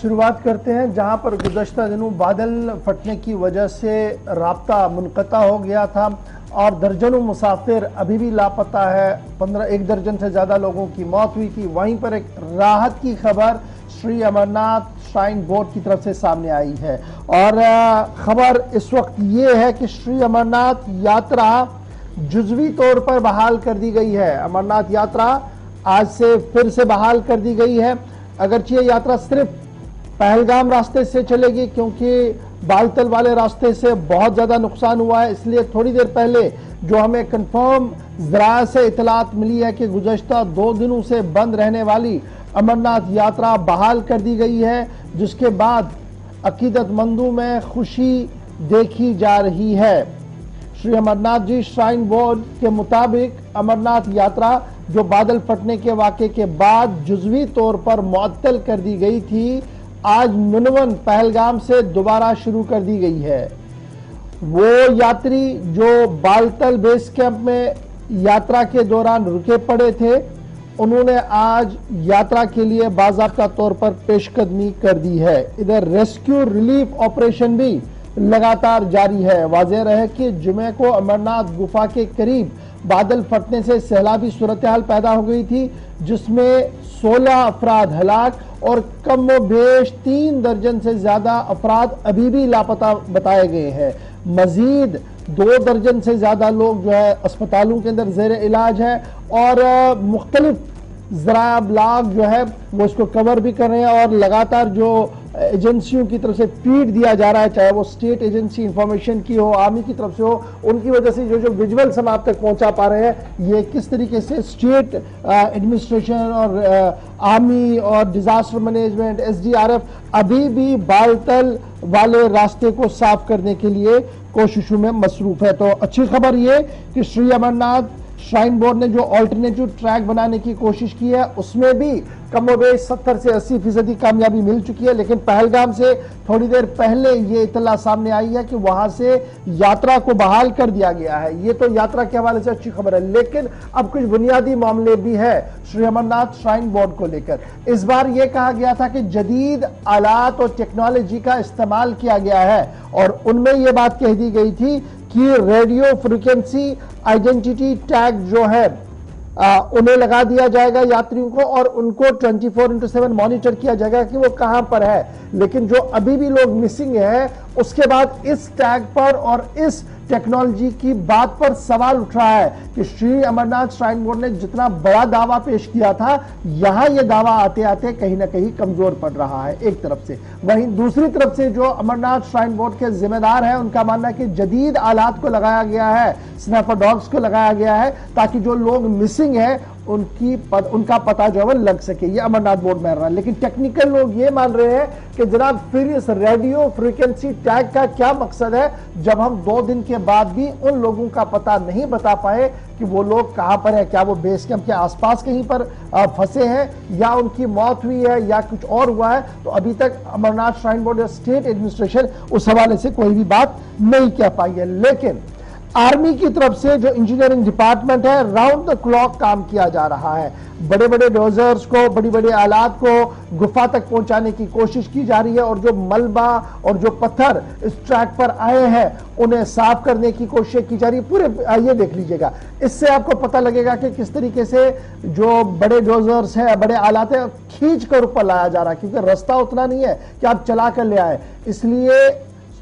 शुरुआत करते हैं जहां पर गुज़श्ता दिनों बादल फटने की वजह से राब्ता मुनक़ता हो गया था और दर्जनों मुसाफिर अभी भी लापता है। 1 दर्जन से ज़्यादा लोगों की मौत हुई थी। वहीं पर एक राहत की खबर श्री अमरनाथ श्राइन बोर्ड की तरफ से सामने आई है और खबर इस वक्त ये है कि श्री अमरनाथ यात्रा जुज़वी तौर पर बहाल कर दी गई है। अमरनाथ यात्रा आज से फिर से बहाल कर दी गई है। अगरचे ये यात्रा सिर्फ पहलगाम रास्ते से चलेगी क्योंकि बालतल वाले रास्ते से बहुत ज़्यादा नुकसान हुआ है, इसलिए थोड़ी देर पहले जो हमें कंफर्म ज़राया से इतलात मिली है कि गुज़श्ता 2 दिनों से बंद रहने वाली अमरनाथ यात्रा बहाल कर दी गई है, जिसके बाद अकीदतमंदों में खुशी देखी जा रही है। श्री अमरनाथ जी श्राइन बोर्ड के मुताबिक अमरनाथ यात्रा जो बादल फटने के वाक़े के बाद जुज़वी तौर पर मुअत्तल कर दी गई थी, आज मुनवन पहलगाम से दोबारा शुरू कर दी गई है। वो यात्री जो बालतल बेस कैंप में यात्रा के दौरान रुके पड़े थे, उन्होंने आज यात्रा के लिए बाज़ाब्ता तौर पर पेशकदमी कर दी है। इधर रेस्क्यू रिलीफ ऑपरेशन भी लगातार जारी है। वाज़ेह रहे कि जुमे को अमरनाथ गुफा के करीब बादल फटने से सैलाबी सूरत हाल पैदा हो गई थी, जिसमें 16 अफराद हलाक और कम व बेश 3 दर्जन से ज्यादा अफराद अभी भी लापता बताए गए हैं। मजीद 2 दर्जन से ज्यादा लोग जो है अस्पतालों के अंदर जेर इलाज है और मुख्तलिफ ज़राया अबलाग जो है वो इसको कवर भी कर रहे हैं और लगातार जो एजेंसियों की तरफ से फीड दिया जा रहा है, चाहे वो स्टेट एजेंसी इंफॉर्मेशन की हो, आर्मी की तरफ से हो, उनकी वजह से जो विजुअल्स हम आप तक पहुंचा पा रहे हैं, ये किस तरीके से स्टेट एडमिनिस्ट्रेशन और आर्मी और डिजास्टर मैनेजमेंट SDRF अभी भी बालतल वाले रास्ते को साफ करने के लिए कोशिशों में मसरूफ है। तो अच्छी खबर ये कि श्री अमरनाथ श्राइन बोर्ड ने जो ऑल्टरनेटिव ट्रैक बनाने की कोशिश की है, उसमें भी कमोबेश 70 से 80% कामयाबी मिल चुकी है। लेकिन पहलगाम से थोड़ी देर पहले ये इतला सामने आई है कि वहां से यात्रा को बहाल कर दिया गया है। ये तो यात्रा के हवाले से अच्छी खबर है, लेकिन अब कुछ बुनियादी मामले भी है श्री अमरनाथ श्राइन बोर्ड को लेकर। इस बार यह कहा गया था कि जदीद आलात और टेक्नोलॉजी का इस्तेमाल किया गया है और उनमें यह बात कह दी गई थी कि रेडियो फ्रीक्वेंसी आइडेंटिटी टैग जो है उन्हें लगा दिया जाएगा यात्रियों को और उनको 24/7 मॉनिटर किया जाएगा कि वो कहां पर है। लेकिन जो अभी भी लोग मिसिंग है, उसके बाद इस टैग पर और इस टेक्नोलॉजी की बात पर सवाल उठ रहा है कि श्री अमरनाथ श्राइन बोर्ड ने जितना बड़ा दावा पेश किया था, यहां यह दावा आते आते कहीं ना कहीं कमजोर पड़ रहा है एक तरफ से। वहीं दूसरी तरफ से जो अमरनाथ श्राइन बोर्ड के जिम्मेदार हैं, उनका मानना है कि जदीद आलात को लगाया गया है, स्नैपर डॉग्स को लगाया गया है, ताकि जो लोग मिसिंग है उनका पता जो है लग सके। ये अमरनाथ बोर्ड मान रहा है। लेकिन टेक्निकल लोग ये मान रहे हैं कि जनाब फिर इस रेडियो फ्रीक्वेंसी टैग का क्या मकसद है, जब हम 2 दिन के बाद भी उन लोगों का पता नहीं बता पाए कि वो लोग कहां पर है। क्या वो बेस कैंप के आसपास कहीं पर फंसे हैं या उनकी मौत हुई है या कुछ और हुआ है। तो अभी तक अमरनाथ श्राइन बोर्ड या स्टेट एडमिनिस्ट्रेशन उस हवाले से कोई भी बात नहीं कह पाई है। लेकिन आर्मी की तरफ से जो इंजीनियरिंग डिपार्टमेंट है, राउंड द क्लॉक काम किया जा रहा है। बड़े बड़े डोजर्स को, बड़ी बड़ी आलात को गुफा तक पहुंचाने की कोशिश की जा रही है और जो मलबा और जो पत्थर इस ट्रैक पर आए हैं, उन्हें साफ करने की कोशिश की जा रही है। पूरे ये देख लीजिएगा, इससे आपको पता लगेगा कि किस तरीके से जो बड़े डोजर्स हैं, बड़े आलात हैं, खींच कर ऊपर लाया जा रहा है, क्योंकि रास्ता उतना नहीं है कि आप चला कर ले आए। इसलिए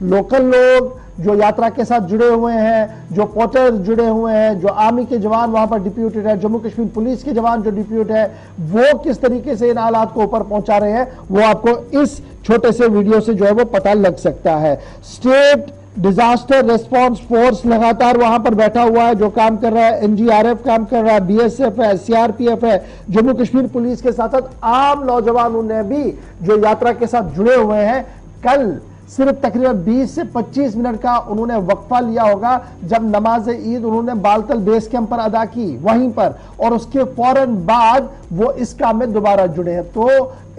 लोकल लोग जो यात्रा के साथ जुड़े हुए हैं, जो पोर्टर जुड़े हुए हैं, जो आर्मी के जवान वहां पर डिप्यूटेड है, जम्मू कश्मीर पुलिस के जवान जो डिप्यूट है, वो किस तरीके से इन हालात को ऊपर पहुंचा रहे हैं, वो आपको इस छोटे से वीडियो से जो है वो पता लग सकता है। स्टेट डिजास्टर रेस्पॉन्स फोर्स लगातार वहां पर बैठा हुआ है, जो काम कर रहा है। NGRF काम कर रहा है, BSF है, CRPF है, जम्मू कश्मीर पुलिस के साथ साथ आम नौजवानों ने भी जो यात्रा के साथ जुड़े हुए हैं, कल सिर्फ तकरीबन 20 से 25 मिनट का उन्होंने वक्फा लिया होगा, जब नमाज ईद उन्होंने बालतल बेस कैंप पर अदा की वहीं पर, और उसके फौरन बाद वो इस काम में दोबारा जुड़े हैं। तो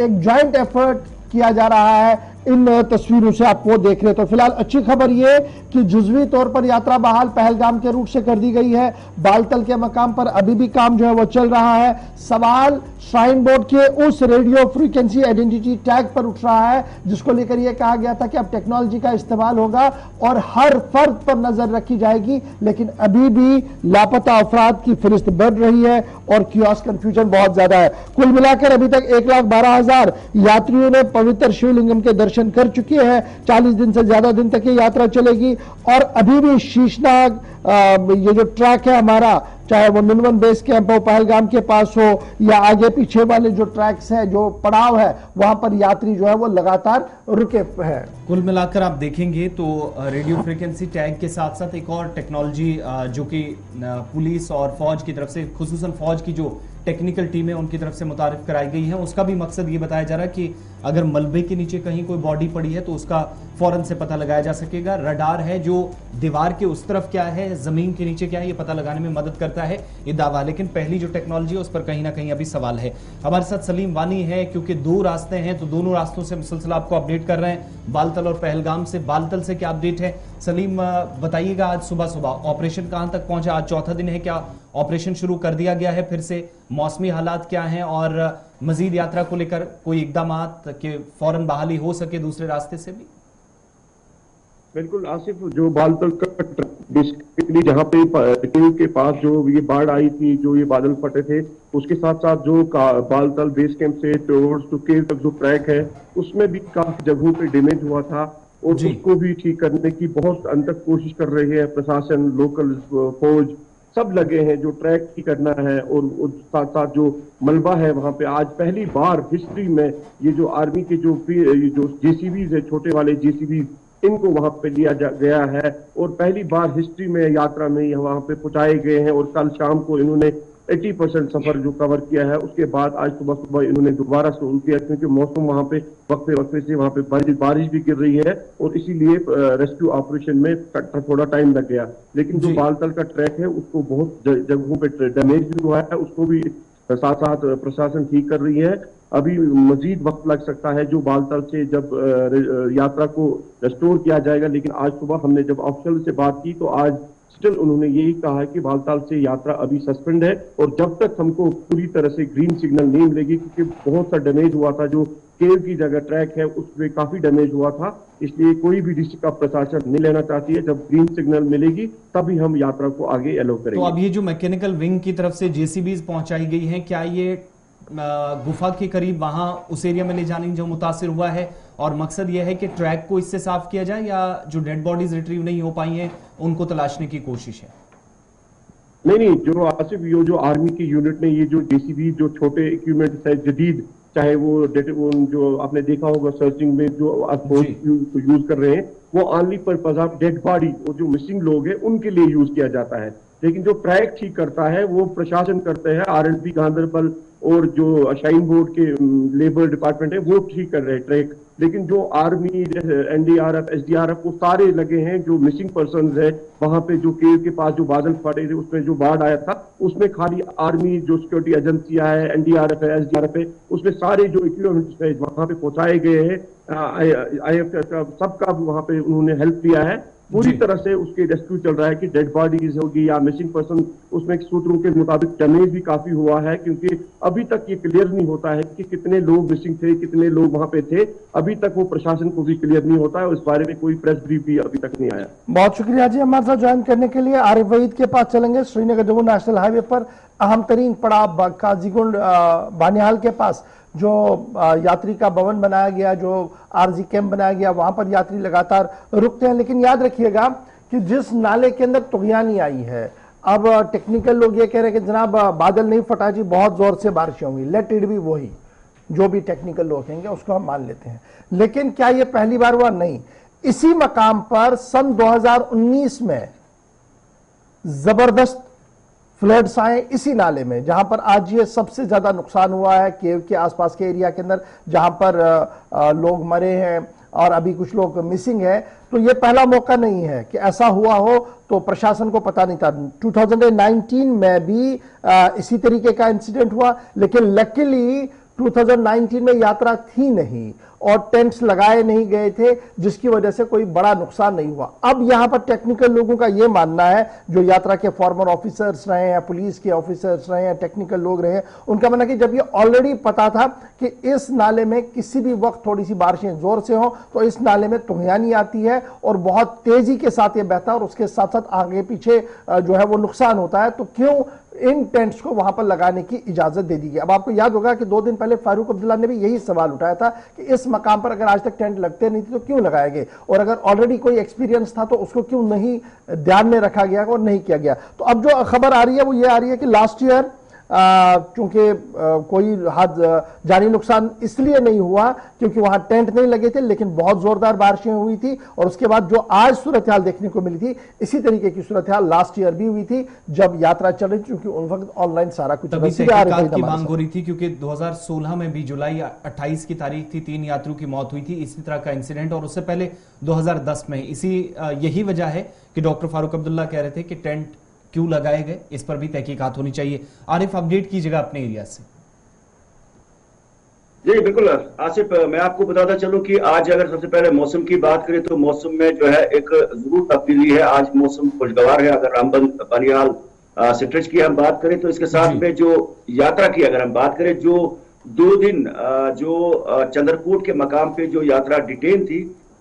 एक जॉइंट एफर्ट किया जा रहा है इन तस्वीरों से आप वो देख रहे हैं। तो फिलहाल अच्छी खबर ये कि जुजवी तौर पर यात्रा बहाल पहलगाम के रूट से कर दी गई है। बालतल के मकाम पर अभी भी काम जो है वो चल रहा है। सवाल श्राइन बोर्ड के उस रेडियो फ्रीक्वेंसी आइडेंटिटी टैग पर उठ रहा है जिसको लेकर यह कहा गया था कि अब टेक्नोलॉजी का इस्तेमाल होगा और हर फर्द पर नजर रखी जाएगी, लेकिन अभी भी लापता अफराद की फहरिस्त बढ़ रही है और क्योस कंफ्यूजन बहुत ज्यादा है। कुल मिलाकर अभी तक 1,12,000 यात्रियों ने पवित्र शिवलिंगम के दर्शन कर चुके हैं। 40 दिन से ज्यादा दिन तक ये यात्रा चलेगी और अभी भी शीशनाग ये जो ट्रैक है हमारा, चाहे वो नुनवन बेस कैंप हो, पहलगाम के पास हो या आगे पीछे वाले जो ट्रैक्स है, जो पड़ाव है, वहां पर यात्री जो है वो लगातार रुके हैं। कुल मिलाकर आप देखेंगे तो रेडियो फ्रीक्वेंसी टैग के साथ साथ एक और टेक्नोलॉजी जो कि पुलिस और फौज की तरफ से, खुसूसन फौज की जो टेक्निकल टीम है उनकी तरफ से मुतारिफ कराई गई है, उसका भी मकसद ये बताया जा रहा है कि अगर मलबे के नीचे कहीं कोई बॉडी पड़ी है तो उसका फौरन से पता लगाया जा सकेगा। रडार है जो दीवार के उस तरफ क्या है, जमीन के नीचे क्या है, ये पता लगाने में मदद करता है ये दावा। लेकिन पहली जो टेक्नोलॉजी है उस पर कहीं ना कहीं अभी सवाल है। हमारे साथ सलीम वानी है, क्योंकि 2 रास्ते हैं तो दोनों रास्तों से मुसलसल आपको अपडेट कर रहे हैं, बालतल और पहलगाम से। बालतल से क्या अपडेट है सलीम, बताइएगा। आज सुबह सुबह ऑपरेशन कहां तक पहुंचा? आज चौथा दिन है, क्या ऑपरेशन शुरू कर दिया गया है फिर से? मौसमी हालात क्या हैं और मजीद यात्रा को लेकर कोई इकदामात के फौरन बहाली हो सके दूसरे रास्ते से भी? बिल्कुल आसिफ, जो बालतल का बेसिकली जहाँ पे के पास जो ये बाढ़ आई थी, जो ये बादल फटे थे, उसके साथ साथ जो बालतल बेस कैंप से टुवर्ड्स टू केव तक जो ट्रैक है उसमें भी काफी जगहों पे डैमेज हुआ था और उसको भी ठीक करने की बहुत अंत तक कोशिश कर रहे हैं प्रशासन, लोकल फौज, सब लगे हैं जो ट्रैक ही करना है। और साथ साथ जो मलबा है वहां पे आज पहली बार हिस्ट्री में ये जो आर्मी के जो जेसीबीज है, छोटे वाले जेसीबीज, इनको वहां पे लिया गया है और पहली बार हिस्ट्री में यात्रा में वहां पे पहुंचाए गए हैं। और कल शाम को इन्होंने 80% सफर जो कवर किया है, उसके बाद आज सुबह सुबह इन्होंने दोबारा शुरू किया क्योंकि मौसम वहां पे वक्फे वक्फे से वहां पे बारिश भी गिर रही है और इसीलिए रेस्क्यू ऑपरेशन में थोड़ा टाइम लग गया। लेकिन जो बालतल का ट्रैक है उसको बहुत जगहों पे डैमेज भी हुआ है, उसको भी साथ साथ प्रशासन ठीक कर रही है। अभी मजीद वक्त लग सकता है जो बालतल से जब यात्रा को रेस्टोर किया जाएगा। लेकिन आज सुबह हमने जब ऑफिशियल से बात की तो आज स्टिल उन्होंने यही कहा है कि बालताल से यात्रा अभी सस्पेंड है और जब तक हमको पूरी तरह से ग्रीन सिग्नल नहीं मिलेगी, क्योंकि बहुत सा डैमेज हुआ था, जो केव की जगह ट्रैक है उसमें काफी डैमेज हुआ था, इसलिए कोई भी डिस्ट्रिक्ट का प्रशासन नहीं लेना चाहती है। जब ग्रीन सिग्नल मिलेगी तभी हम यात्रा को आगे अलाउ करेंगे। तो अब ये जो मैकेनिकल विंग की तरफ से जेसीबीज पहुंचाई गई हैं, क्या ये गुफा के करीब वहां उस एरिया में ले जाने जो मुतासिर हुआ है और मकसद यह है कि ट्रैक को इससे साफ किया जाए या जो डेड बॉडीज रिट्रीव नहीं हो पाई हैं उनको तलाशने की कोशिश है? नहीं, जो आसिफ ये जो आर्मी की यूनिट ने ये जो जेसीबी जो छोटे इक्विपमेंट है जदीद, चाहे वो जो आपने देखा होगा सर्चिंग में जो यूज कर रहे हैं, वो only purpose of dead body और जो मिसिंग लोग हैं उनके लिए यूज किया जाता है। लेकिन जो ट्रैक ठीक करता है वो प्रशासन करते हैं, आरएंडबी गांधरबल और जो श्राइन बोर्ड के लेबर डिपार्टमेंट है वो ठीक कर रहे हैं ट्रैक। लेकिन जो आर्मी, एनडीआरएफ, एसडीआरएफ, वो सारे लगे हैं। जो मिसिंग पर्सन है वहां पे जो केव के पास जो बादल फटे थे उसमें जो बाढ़ आया था, उसमें खाली आर्मी जो सिक्योरिटी एजेंसियां है, एनडीआरएफ है, एसडीआरएफ है, उसमें सारे जो इक्विपमेंट्स है वहां पे पहुंचाए गए हैं। सबका वहां पे उन्होंने हेल्प किया है। पूरी तरह से उसके रेस्क्यू चल रहा है कि डेड बॉडीज होगी या मिसिंग पर्सन, उसमें सूत्रों के मुताबिक डैमेज भी काफी हुआ है क्योंकि अभी तक ये क्लियर नहीं होता है कि कितने लोग मिसिंग थे, कितने लोग वहां पे थे। अभी तक वो प्रशासन को भी क्लियर नहीं होता है और इस बारे में कोई प्रेस ब्रीफ भी अभी तक नहीं आया। बहुत शुक्रिया जी हमारे साथ ज्वाइन करने के लिए। आरिफ वहीद के पास चलेंगे। श्रीनगर जम्मू नेशनल हाईवे पर अहम तरीन पड़ाव काजीगुंड बानिहाल के पास जो यात्री का भवन बनाया गया, जो आरजी कैंप बनाया गया, वहां पर यात्री लगातार रुकते हैं। लेकिन याद रखिएगा कि जिस नाले के अंदर तुगयानी आई है, अब टेक्निकल लोग ये कह रहे हैं कि जनाब बादल नहीं फटा जी, बहुत जोर से बारिशें होंगी। लेट इट बी, वही जो भी टेक्निकल लोग कहेंगे उसको हम मान लेते हैं। लेकिन क्या यह पहली बार हुआ? नहीं। इसी मकाम पर सन 2019 में जबरदस्त फ्लड्स आए इसी नाले में, जहां पर आज ये सबसे ज्यादा नुकसान हुआ है केव के आसपास के एरिया के अंदर, जहां पर लोग मरे हैं और अभी कुछ लोग मिसिंग है। तो ये पहला मौका नहीं है कि ऐसा हुआ हो, तो प्रशासन को पता नहीं था। 2019 में भी इसी तरीके का इंसिडेंट हुआ, लेकिन लकीली 2019 में यात्रा थी नहीं और टेंट्स लगाए नहीं गए थे, जिसकी वजह से कोई बड़ा नुकसान नहीं हुआ। अब यहां पर टेक्निकल लोगों का यह मानना है, जो यात्रा के फॉर्मर ऑफिसर्स रहे हैं, पुलिस के ऑफिसर्स रहे हैं, टेक्निकल लोग रहे हैं, उनका मानना कि जब ये ऑलरेडी पता था कि इस नाले में किसी भी वक्त थोड़ी सी बारिशें जोर से हो तो इस नाले में तुंगयानी आती है और बहुत तेजी के साथ ये बहता है और उसके साथ साथ आगे पीछे जो है वो नुकसान होता है, तो क्यों इन टेंट्स को वहां पर लगाने की इजाजत दे दी गई। अब आपको याद होगा कि 2 दिन पहले फारूक अब्दुल्ला ने भी यही सवाल उठाया था कि इस मकाम पर अगर आज तक टेंट लगते नहीं थे तो क्यों लगाए गए, और अगर ऑलरेडी कोई एक्सपीरियंस था तो उसको क्यों नहीं ध्यान में रखा गया और नहीं किया गया। तो अब जो खबर आ रही है वो ये आ रही है कि लास्ट ईयर चूंकि कोई जानी नुकसान इसलिए नहीं हुआ क्योंकि वहां टेंट नहीं लगे थे, लेकिन बहुत जोरदार बारिशें हुई थी और उसके बाद जो आज सूरत हाल देखने को मिली थी, इसी तरीके की सूरत हाल लास्ट ईयर भी हुई थी जब यात्रा चल रही थी, क्योंकि उन वक्त ऑनलाइन सारा कुछ की मांग हो रही थी, क्योंकि 2016 में भी जुलाई 28 की तारीख थी, 3 यात्रियों की मौत हुई थी इसी तरह का इंसिडेंट, और उससे पहले 2010 में यही वजह है कि डॉक्टर फारूक अब्दुल्ला कह रहे थे कि टेंट क्यों लगाए गए, इस पर भी तहकीकात होनी चाहिए। आरिफ, अपडेट कीजिएगा अपने एरिया से। जी बिल्कुल आसिफ, मैं आपको बताता चलूं कि आज अगर सबसे पहले मौसम की बात करें तो मौसम में जो है एक जरूर तब्दीली है। आज मौसम खुशगवार है। अगर रामबन बनिहाल स्ट्रेच की हम बात करें तो इसके साथ में जो यात्रा की अगर हम बात करें, जो 2 दिन जो चंद्रकूट के मकाम पे जो यात्रा डिटेन थी,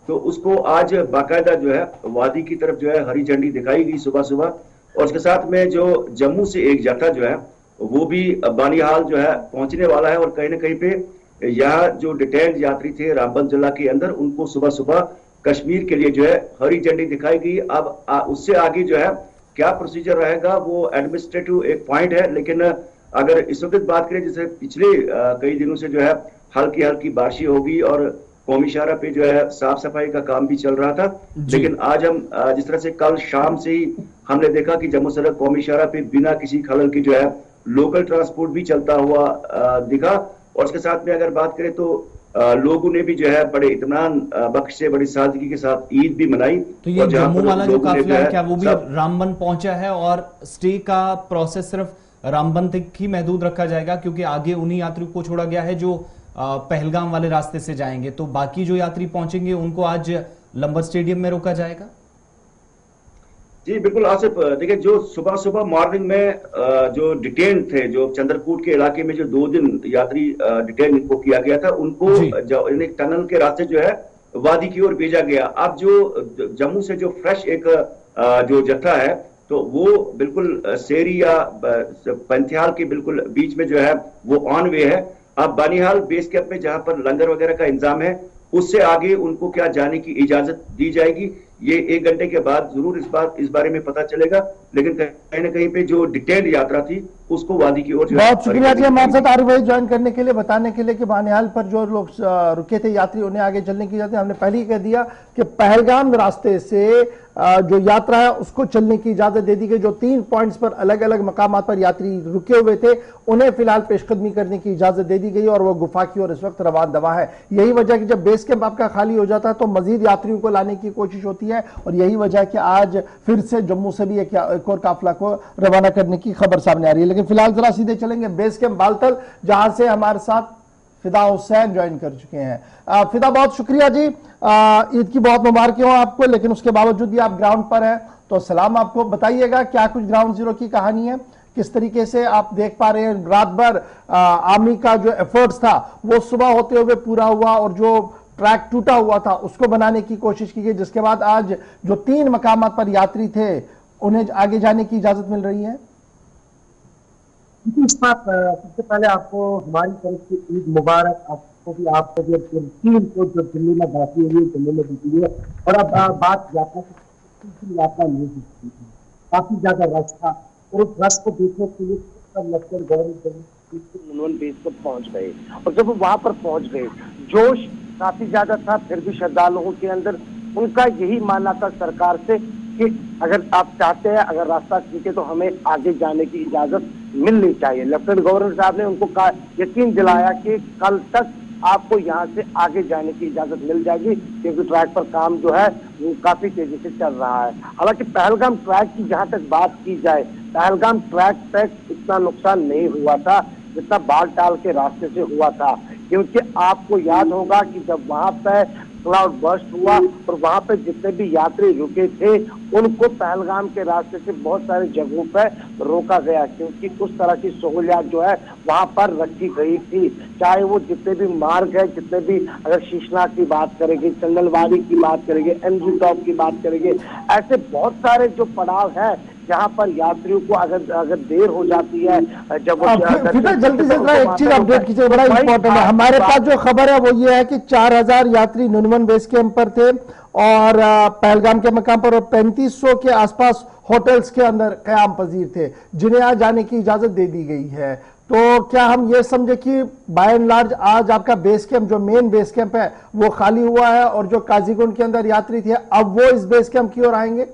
तो उसको आज बाकायदा जो है वादी की तरफ जो है हरी झंडी दिखाई गई सुबह सुबह, और उसके साथ में जो जम्मू से एक जत्था जो है वो भी बानिहाल जो है पहुंचने वाला है, और कहीं ना कहीं पे यहाँ जो डिटेन्ड यात्री थे रामबन जिला के अंदर, उनको सुबह सुबह कश्मीर के लिए जो है हरी झंडी दिखाई गई। अब उससे आगे जो है क्या प्रोसीजर रहेगा वो एडमिनिस्ट्रेटिव एक पॉइंट है, लेकिन अगर इस वक्त बात करें जैसे पिछले कई दिनों से जो है हल्की हल्की बारिश होगी और कौमी शाहरा पे जो है साफ सफाई का काम भी चल रहा था, लेकिन आज हम जिस तरह से कल शाम से ही हमने देखा कि जम्मू सड़क कौमी शाहरा पे बिना किसी खलल की जो है लोकल ट्रांसपोर्ट भी चलता हुआ दिखा, और उसके साथ में अगर बात करें तो लोगों ने भी जो है बड़े इत्मीनान बख्श से बड़ी सादगी के साथ ईद भी मनाई। तो ये जम्मू वाला जो काफिला है क्या वो भी रामबन पहुंचा है, और स्टे का प्रोसेस सिर्फ रामबन तक ही महदूद रखा जाएगा, क्योंकि आगे उन्हीं यात्रियों को छोड़ा गया है जो पहलगाम वाले रास्ते से जाएंगे, तो बाकी जो यात्री पहुंचेंगे उनको आज लंबर स्टेडियम में रोका जाएगा? जी बिल्कुल आसिफ, देखिए जो सुबह सुबह मॉर्निंग में जो डिटेन थे, जो चंद्रकूट के इलाके में जो 2 दिन यात्री डिटेन इनको किया गया था, उनको टनल के रास्ते जो है वादी की ओर भेजा गया। अब जो जम्मू से जो फ्रेश एक जो जत्था है, तो वो बिल्कुल सेरी या पंथियाल के बिल्कुल बीच में जो है वो ऑन वे है। अब बानिहाल बेस कैंप में जहां पर लंगर वगैरह का इंतजाम है, उससे आगे उनको क्या जाने की इजाजत दी जाएगी, ये 1 घंटे के बाद जरूर इस बारे में पता चलेगा, लेकिन कहीं ना कहीं पे जो डिटेल्ड यात्रा थी उसको वादी की ओर। बहुत शुक्रिया जी हमारे साथ आरिफ भाई ज्वाइन करने के लिए, बताने के लिए कि बानिहाल पर जो लोग रुके थे यात्री उन्हें आगे चलने की इजाजत, हमने पहले ही कह दिया कि पहलगाम रास्ते से जो यात्रा है उसको चलने की इजाजत दे दी गई। जो 3 पॉइंट्स पर अलग अलग मकामात पर यात्री रुके हुए थे उन्हें फिलहाल पेशकदमी करने की इजाजत दे दी गई और वो गुफा की ओर इस वक्त रवान दवा है। यही वजह कि जब बेस कैंप आपका खाली हो जाता है तो मजीद यात्रियों को लाने की कोशिश होती है, और यही वजह है कि आज फिर से जम्मू से भी एक और काफिला को रवाना करने की खबर सामने आ रही है। लेकिन फिलहाल जरा सीधे चलेंगे बेस कैंप बालतल, जहां से हमारे साथ फिदा हुसैन ज्वाइन कर चुके हैं। फिदा, बहुत शुक्रिया जी, ईद की बहुत मुबारक हो आपको, लेकिन उसके बावजूद भी आप ग्राउंड पर हैं तो सलाम आपको। बताइएगा क्या कुछ ग्राउंड जीरो की कहानी है, किस तरीके से आप देख पा रहे हैं रात भर आर्मी का जो एफर्ट्स था वो सुबह होते हुए पूरा हुआ, और जो ट्रैक टूटा हुआ था उसको बनाने की कोशिश की गई, जिसके बाद आज जो 3 मकामात पर यात्री थे उन्हें आगे जाने की इजाजत मिल रही है। सबसे पहले आपको हमारी तरफ से ईद मुबारक, आपको भी टीम को जो दिल्ली में बाकी हुई है दिल्ली में बीती है। और अब बात यात्रा नहीं की, काफी ज्यादा रश था, और उस रश को देखने के लिए लश्कर गवर्नमेंट बेस पर पहुंच गए, और जब वो वहां पर पहुंच गए जोश काफी ज्यादा था। फिर भी श्रद्धालुओं के अंदर उनका यही मानना था सरकार से कि अगर आप चाहते हैं, अगर रास्ता ठीक है तो हमें आगे जाने की इजाजत मिलनी चाहिए। लेफ्टिनेंट गवर्नर साहब ने उनको यकीन दिलाया कि कल तक आपको यहाँ से आगे जाने की इजाजत मिल जाएगी, क्योंकि ट्रैक पर काम जो है वो काफी तेजी से चल रहा है। हालांकि पहलगाम ट्रैक की जहां तक बात की जाए, पहलगाम ट्रैक तक इतना नुकसान नहीं हुआ था जितना बालटाल के रास्ते से हुआ था। क्योंकि आपको याद होगा कि जब वहां पे क्लाउड बर्स्ट हुआ और वहां पे जितने भी यात्री रुके थे उनको पहलगाम के रास्ते से बहुत सारी जगहों पर रोका गया, क्योंकि उस तरह की सहूलियात जो है वहां पर रखी गई थी। चाहे वो जितने भी मार्ग है, जितने भी, अगर शीशनाग की बात करेंगे, चंदनवाड़ी की बात करेंगे, एनजी टॉप की बात करेंगे, ऐसे बहुत सारे जो पड़ाव है जहां पर यात्रियों को अगर देर हो जाती है, जब जल्दी से एक चीज अपडेट कीजिए, बड़ा इंपॉर्टेंट है। हमारे पास जो खबर है वो ये है कि 4000 यात्री नुनवन बेस कैंप पर थे और पहलगाम के मकाम पर, और 3500 के आसपास होटल्स के अंदर कयाम पजीर थे जिन्हें आज जाने की इजाजत दे दी गई है। तो क्या हम ये समझे कि बाय एंड लार्ज आज आपका बेस कैंप, जो मेन बेस कैंप है, वो खाली हुआ है और जो काजीगुंड के अंदर यात्री थे अब वो इस बेस कैंप की ओर आएंगे?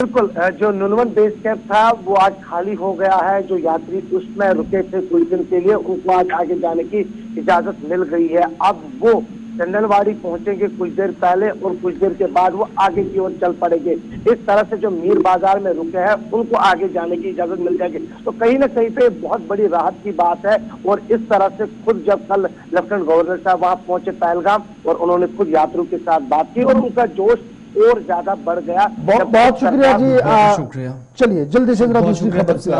बिल्कुल, जो नुनवन बेस कैंप था वो आज खाली हो गया है। जो यात्री उसमें रुके थे कुछ दिन के लिए, उनको आज आगे जाने की इजाजत मिल गई है। अब वो चंदनवाड़ी पहुंचेंगे कुछ देर पहले और कुछ देर के बाद वो आगे की ओर चल पड़ेंगे। इस तरह से जो मीर बाजार में रुके हैं उनको आगे जाने की इजाजत मिल जाएगी। तो कहीं ना कहीं पे बहुत बड़ी राहत की बात है। और इस तरह से खुद जब कल लेफ्टिनेंट गवर्नर साहब वहां पहुंचे पहलगाम और उन्होंने खुद यात्रियों के साथ बात की और उनका जोश और ज्यादा बढ़ गया। बहुत शुक्रिया जी, शुक्रिया। चलिए जल्दी से दूसरी खबर से